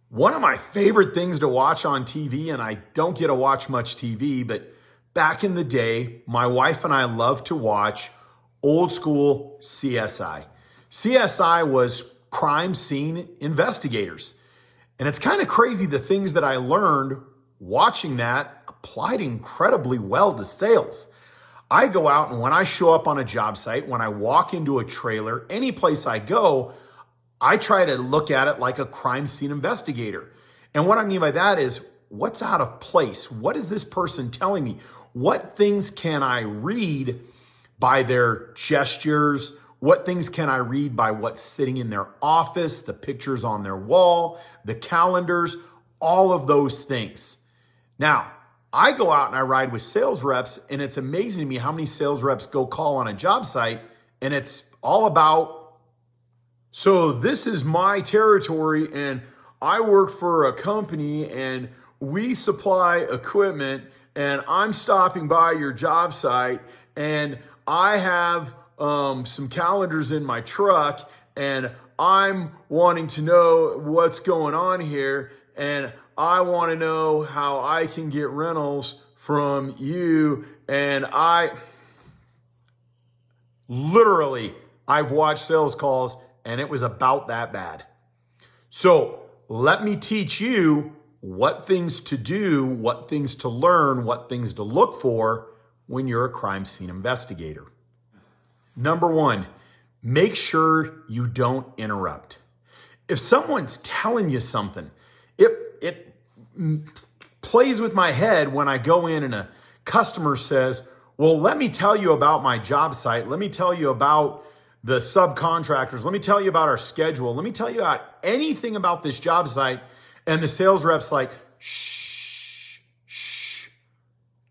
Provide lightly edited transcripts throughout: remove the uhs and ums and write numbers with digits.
One of my favorite things to watch on TV, and I don't get to watch much TV, but back in the day, my wife and I loved to watch old school CSI. CSI was Crime Scene Investigators. And it's kind of crazy the things that I learned watching that applied incredibly well to sales. I go out and when I show up on a job site, when I walk into a trailer, any place I go, I try to look at it like a crime scene investigator. And what I mean by that is, what's out of place? What is this person telling me? What things can I read by their gestures? What things can I read by what's sitting in their office, the pictures on their wall, the calendars, all of those things. Now, I go out and I ride with sales reps, and it's amazing to me how many sales reps go call on a job site, and it's all about, so this is my territory and I work for a company and we supply equipment and I'm stopping by your job site and I have some calendars in my truck and I'm wanting to know what's going on here and I want to know how I can get rentals from you. And I've watched sales calls and it was about that bad. So let me teach you what things to do, what things to learn, what things to look for when you're a crime scene investigator. Number one, make sure you don't interrupt. If someone's telling you something, it plays with my head when I go in and a customer says, well, let me tell you about my job site. Let me tell you about the subcontractors. Let me tell you about our schedule. Let me tell you about anything about this job site. And the sales rep's like, shh.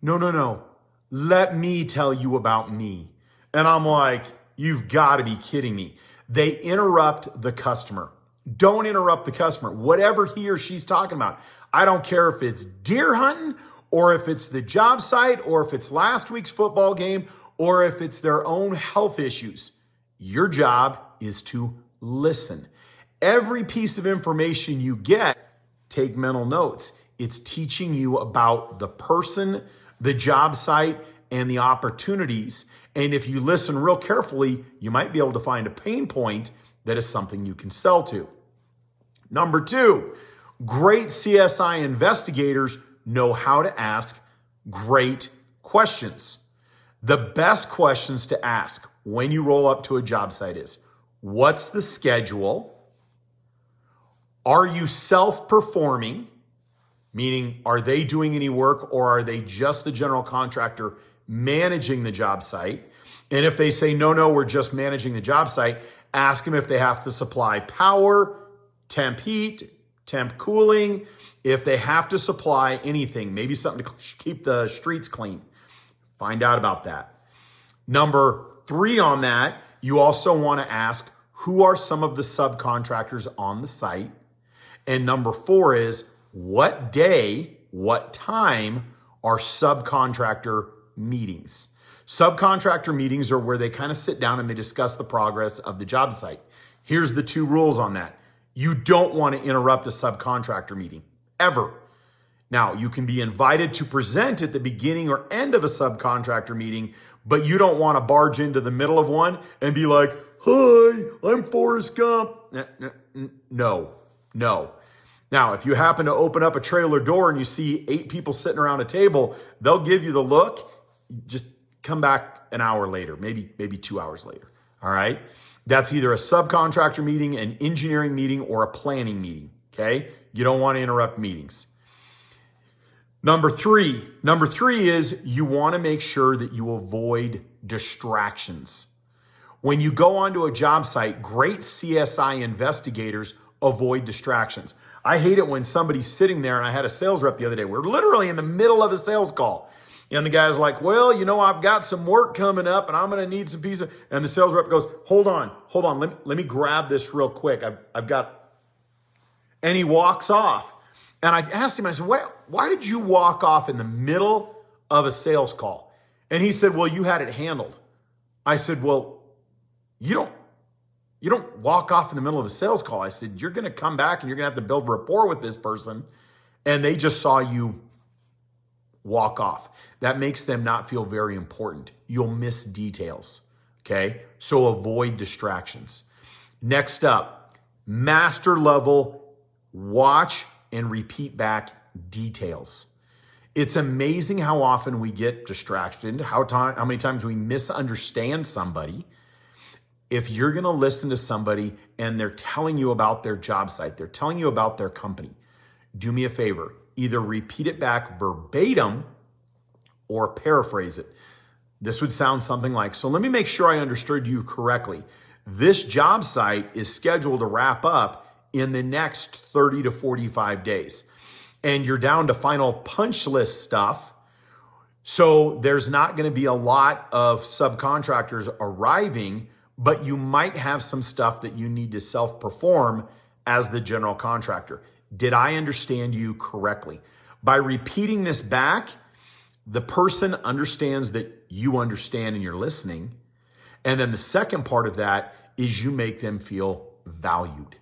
No. Let me tell you about me. And I'm like, you've got to be kidding me. They interrupt the customer. Don't interrupt the customer. Whatever he or she's talking about. I don't care if it's deer hunting or if it's the job site or if it's last week's football game or if it's their own health issues. Your job is to listen. Every piece of information you get, take mental notes. It's teaching you about the person, the job site, and the opportunities. And if you listen real carefully, you might be able to find a pain point that is something you can sell to. Number two, great CSI investigators know how to ask great questions. The best questions to ask when you roll up to a job site is, what's the schedule? Are you self-performing? Meaning, are they doing any work or are they just the general contractor managing the job site? And if they say, no, we're just managing the job site, ask them if they have to supply power, temp heat, temp cooling, if they have to supply anything, maybe something to keep the streets clean. Find out about that. Number three on that, you also want to ask, who are some of the subcontractors on the site? And number four is, what day, what time are subcontractor meetings? Subcontractor meetings are where they kind of sit down and they discuss the progress of the job site. Here's the two rules on that. You don't want to interrupt a subcontractor meeting, ever. Now, you can be invited to present at the beginning or end of a subcontractor meeting, but you don't want to barge into the middle of one and be like, hi, I'm Forrest Gump. No. Now, if you happen to open up a trailer door and you see 8 people sitting around a table, they'll give you the look. Just come back an hour later, maybe 2 hours later. All right. That's either a subcontractor meeting, an engineering meeting, or a planning meeting. Okay. You don't want to interrupt meetings. Number three is you want to make sure that you avoid distractions. When you go onto a job site, great CSI investigators avoid distractions. I hate it when somebody's sitting there, and I had a sales rep the other day. We're literally in the middle of a sales call. And the guy's like, well, I've got some work coming up and I'm going to need some pieces. And the sales rep goes, hold on. Let me grab this real quick. And he walks off. And I asked him, I said, why did you walk off in the middle of a sales call? And he said, well, you had it handled. I said, well, you You don't walk off in the middle of a sales call. I said, you're going to come back and you're going to have to build rapport with this person. And they just saw you walk off. That makes them not feel very important. You'll miss details. Okay. So avoid distractions. Next up, master level, watch and repeat back details. It's amazing how often we get distracted, how many times we misunderstand somebody. If you're going to listen to somebody and they're telling you about their job site, they're telling you about their company, do me a favor, either repeat it back verbatim or paraphrase it. This would sound something like, so let me make sure I understood you correctly. This job site is scheduled to wrap up in the next 30 to 45 days. And you're down to final punch list stuff. So there's not going to be a lot of subcontractors arriving, but you might have some stuff that you need to self-perform as the general contractor. Did I understand you correctly? By repeating this back, the person understands that you understand and you're listening. And then the second part of that is you make them feel valued.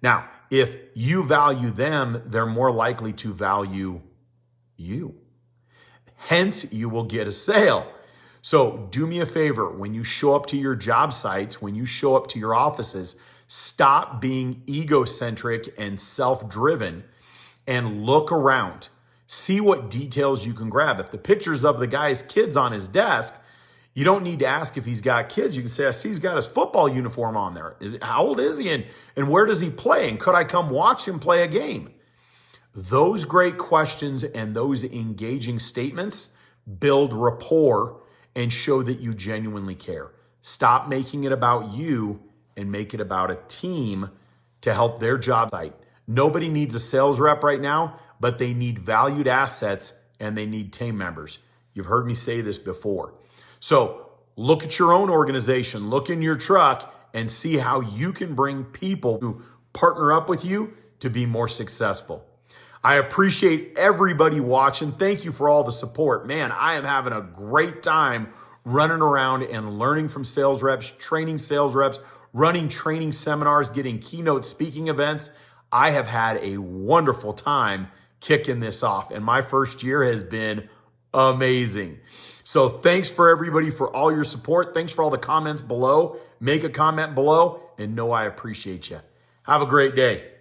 Now, if you value them, they're more likely to value you. Hence, you will get a sale. So do me a favor, when you show up to your job sites, when you show up to your offices, stop being egocentric and self-driven and look around. See what details you can grab. If the picture's of the guy's kids on his desk, you don't need to ask if he's got kids. You can say, I see he's got his football uniform on there. How old is he and where does he play? And could I come watch him play a game? Those great questions and those engaging statements build rapport and show that you genuinely care. Stop making it about you and make it about a team to help their job site. Nobody needs a sales rep right now, but they need valued assets and they need team members. You've heard me say this before. So look at your own organization, look in your truck and see how you can bring people to partner up with you to be more successful. I appreciate everybody watching. Thank you for all the support. Man, I am having a great time running around and learning from sales reps, training sales reps, running training seminars, getting keynote speaking events. I have had a wonderful time kicking this off, and my first year has been amazing. So thanks for everybody for all your support. Thanks for all the comments below. Make a comment below and know I appreciate you. Have a great day.